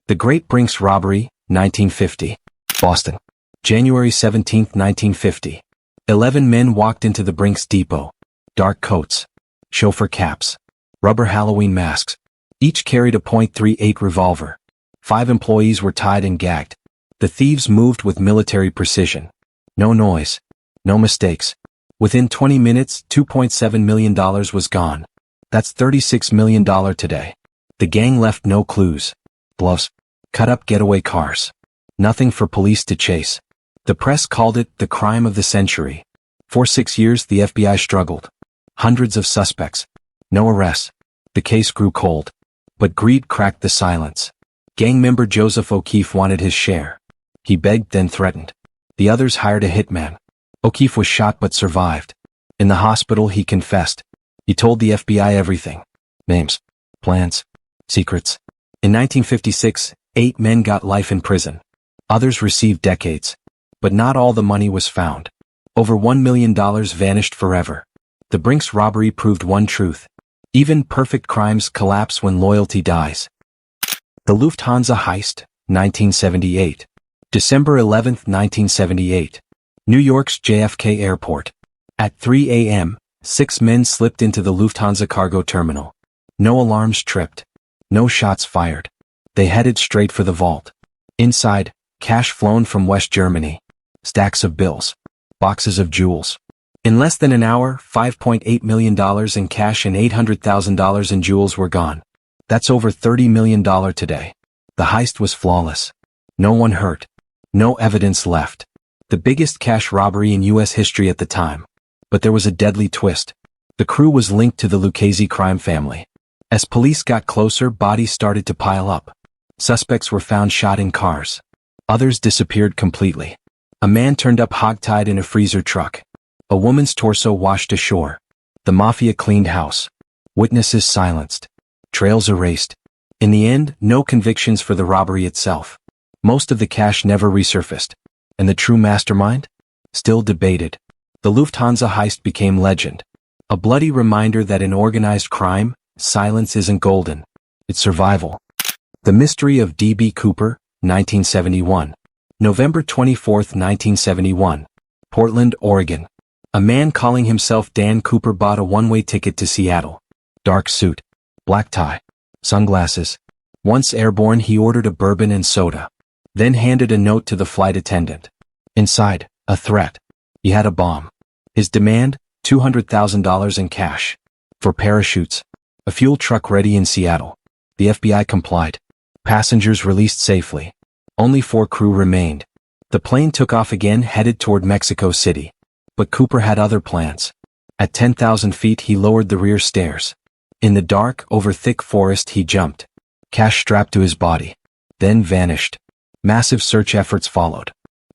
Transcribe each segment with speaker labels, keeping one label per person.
Speaker 1: The Great Brinks Robbery, 1950. Boston. January 17, 1950. 11 men walked into the Brinks Depot. Dark coats. Chauffeur caps. Rubber Halloween masks. Each carried a .38 revolver. 5 employees were tied and gagged. The thieves moved with military precision. No noise. No mistakes. Within 20 minutes, $2.7 million was gone. That's $36 million today. The gang left no clues. Bluffs. Cut-up getaway cars. Nothing for police to chase. The press called it the crime of the century. For 6 years, the FBI struggled. Hundreds of suspects. No arrests. The case grew cold. But greed cracked the silence. Gang member Joseph O'Keefe wanted his share. He begged, then threatened. The others hired a hitman. O'Keefe was shot but survived. In the hospital, he confessed. He told the FBI everything. Names. Plans. Secrets. In 1956, 8 men got life in prison. Others received decades. But not all the money was found. Over $1 million vanished forever. The Brinks robbery proved one truth. Even perfect crimes collapse when loyalty dies. The Lufthansa heist, 1978. December 11, 1978. New York's JFK Airport. At 3 a.m., 6 men slipped into the Lufthansa cargo terminal. No alarms tripped. No shots fired. They headed straight for the vault. Inside, cash flown from West Germany. Stacks of bills. Boxes of jewels. In less than an hour, $5.8 million in cash and $800,000 in jewels were gone. That's over $30 million today. The heist was flawless. No one hurt. No evidence left. The biggest cash robbery in U.S. history at the time. But there was a deadly twist. The crew was linked to the Lucchese crime family. As police got closer, bodies started to pile up. Suspects were found shot in cars. Others disappeared completely. A man turned up hogtied in a freezer truck. A woman's torso washed ashore. The mafia cleaned house. Witnesses silenced. Trails erased. In the end, no convictions for the robbery itself. Most of the cash never resurfaced. And the true mastermind? Still debated. The Lufthansa heist became legend. A bloody reminder that in organized crime, silence isn't golden. It's survival. The Mystery of D.B. Cooper, 1971. November 24, 1971. Portland, Oregon. A man calling himself Dan Cooper bought a one-way ticket to Seattle. Dark suit. Black tie. Sunglasses. Once airborne, he ordered a bourbon and soda. Then handed a note to the flight attendant. Inside, a threat. He had a bomb. His demand, $200,000 in cash. For parachutes. A fuel truck ready in Seattle. The FBI complied. Passengers released safely. Only 4 crew remained. The plane took off again, headed toward Mexico City. But Cooper had other plans. At 10,000 feet, he lowered the rear stairs. In the dark, over thick forest, he jumped. Cash strapped to his body. Then vanished. Massive search efforts followed.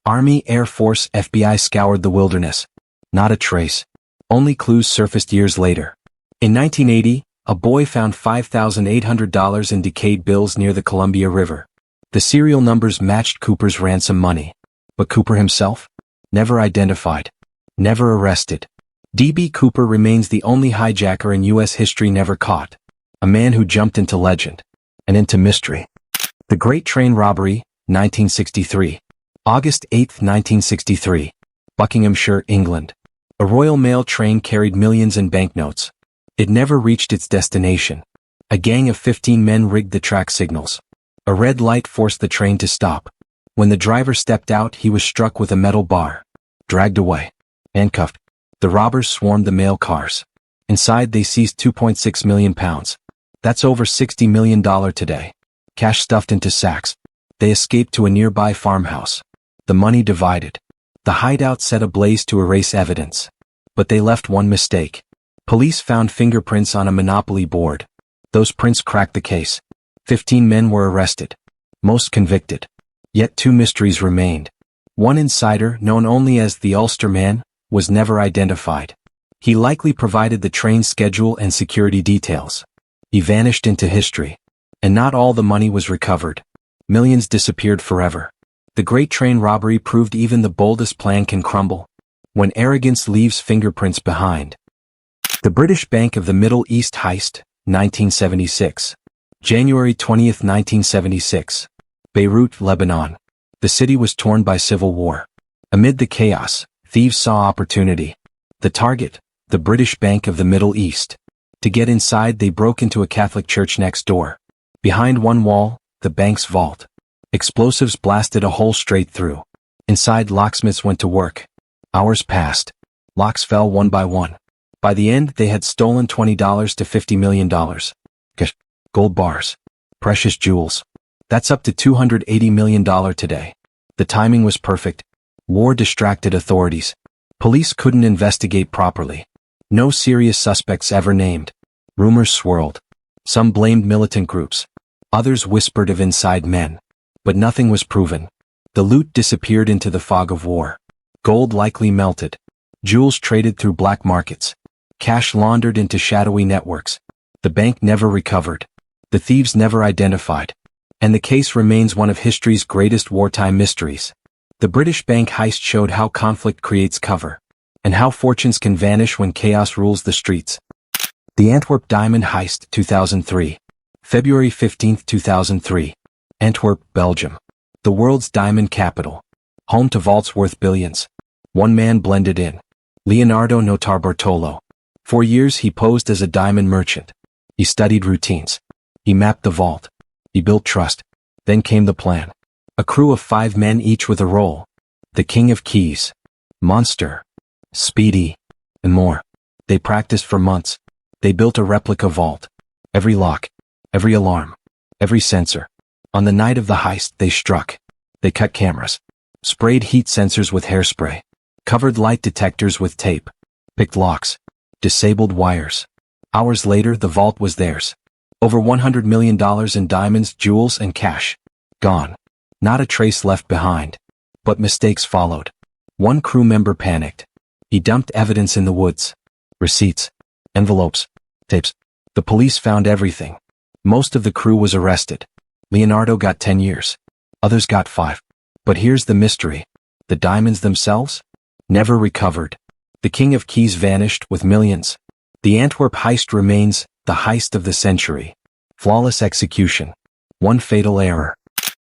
Speaker 1: Army, Air Force, FBI scoured the wilderness. Not a trace. Only clues surfaced years later. In 1980, a boy found $5,800 in decayed bills near the Columbia River. The serial numbers matched Cooper's ransom money. But Cooper himself? Never identified. Never arrested. D.B. Cooper remains the only hijacker in U.S. history never caught. A man who jumped into legend. And into mystery. The Great Train Robbery, 1963. August 8, 1963. Buckinghamshire, England. A Royal Mail train carried millions in banknotes. It never reached its destination. A gang of 15 men rigged the track signals. A red light forced the train to stop. When the driver stepped out, he was struck with a metal bar. Dragged away. Handcuffed. The robbers swarmed the mail cars. Inside, they seized £2.6 million. That's over $60 million today. Cash stuffed into sacks. They escaped to a nearby farmhouse. The money divided. The hideout set ablaze to erase evidence. But they left one mistake. Police found fingerprints on a Monopoly board. Those prints cracked the case. 15 men were arrested. Most convicted. Yet 2 mysteries remained. One insider, known only as the Ulster Man, was never identified. He likely provided the train schedule and security details. He vanished into history. And not all the money was recovered. Millions disappeared forever. The Great Train Robbery proved even the boldest plan can crumble. When arrogance leaves fingerprints behind. The British Bank of the Middle East Heist, 1976. January 20, 1976. Beirut, Lebanon. The city was torn by civil war. Amid the chaos, thieves saw opportunity. The target, the British Bank of the Middle East. To get inside, they broke into a Catholic church next door. Behind one wall, the bank's vault. Explosives blasted a hole straight through. Inside, locksmiths went to work. Hours passed. Locks fell one by one. By the end, they had stolen $20 to $50 million. Gold bars. Precious jewels. That's up to $280 million today. The timing was perfect. War distracted authorities. Police couldn't investigate properly. No serious suspects ever named. Rumors swirled. Some blamed militant groups. Others whispered of inside men. But nothing was proven. The loot disappeared into the fog of war. Gold likely melted. Jewels traded through black markets. Cash laundered into shadowy networks. The bank never recovered. The thieves never identified. And the case remains one of history's greatest wartime mysteries. The British bank heist showed how conflict creates cover, and how fortunes can vanish when chaos rules the streets. The Antwerp Diamond Heist, 2003. February 15, 2003. Antwerp, Belgium. The world's diamond capital. Home to vaults worth billions. One man blended in. Leonardo Notarbartolo. For years he posed as a diamond merchant. He studied routines. He mapped the vault. He built trust. Then came the plan. A crew of 5 men, each with a role. The King of Keys. Monster. Speedy. And more. They practiced for months. They built a replica vault. Every lock. Every alarm. Every sensor. On the night of the heist, they struck. They cut cameras. Sprayed heat sensors with hairspray. Covered light detectors with tape. Picked locks. Disabled wires. Hours later, the vault was theirs. Over $100 million in diamonds, jewels, and cash. Gone. Not a trace left behind. But mistakes followed. One crew member panicked. He dumped evidence in the woods. Receipts. Envelopes. Tapes. The police found everything. Most of the crew was arrested. Leonardo got 10 years. Others got 5. But here's the mystery. The diamonds themselves? Never recovered. The King of Keys vanished with millions. The Antwerp heist remains the heist of the century. Flawless execution. One fatal error.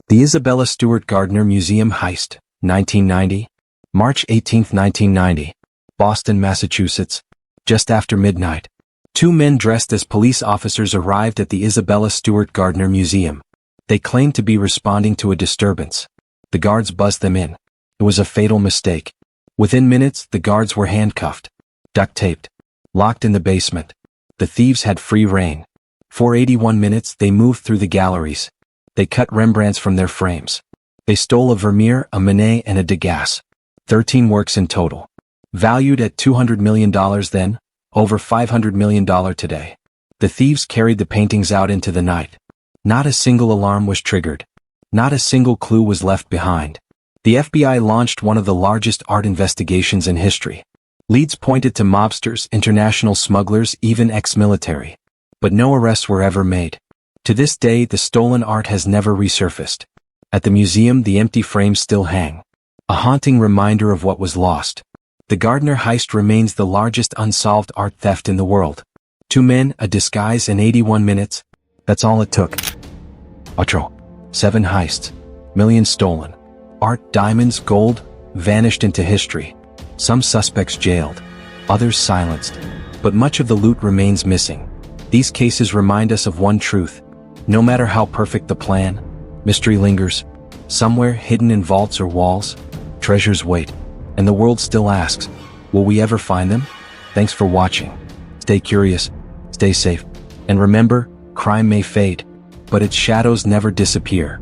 Speaker 1: The Isabella Stewart Gardner Museum Heist, 1990. March 18, 1990. Boston, Massachusetts. Just after midnight. 2 men dressed as police officers arrived at the Isabella Stewart Gardner Museum. They claimed to be responding to a disturbance. The guards buzzed them in. It was a fatal mistake. Within minutes, the guards were handcuffed, duct-taped, locked in the basement. The thieves had free rein. For 81 minutes, they moved through the galleries. They cut Rembrandts from their frames. They stole a Vermeer, a Manet, and a Degas. 13 works in total. Valued at $200 million then, over $500 million today. The thieves carried the paintings out into the night. Not a single alarm was triggered. Not a single clue was left behind. The FBI launched one of the largest art investigations in history. Leads pointed to mobsters, international smugglers, even ex-military. But no arrests were ever made. To this day, the stolen art has never resurfaced. At the museum, the empty frames still hang. A haunting reminder of what was lost. The Gardner heist remains the largest unsolved art theft in the world. 2 men, a disguise, and 81 minutes. That's all it took. Outro. 7 heists. Millions stolen. Art, diamonds, gold, vanished into history. Some suspects jailed. Others silenced. But much of the loot remains missing. These cases remind us of one truth. No matter how perfect the plan, mystery lingers. Somewhere hidden in vaults or walls, treasures wait. And the world still asks, will we ever find them? Thanks for watching. Stay curious, stay safe, and remember, crime may fade, but its shadows never disappear.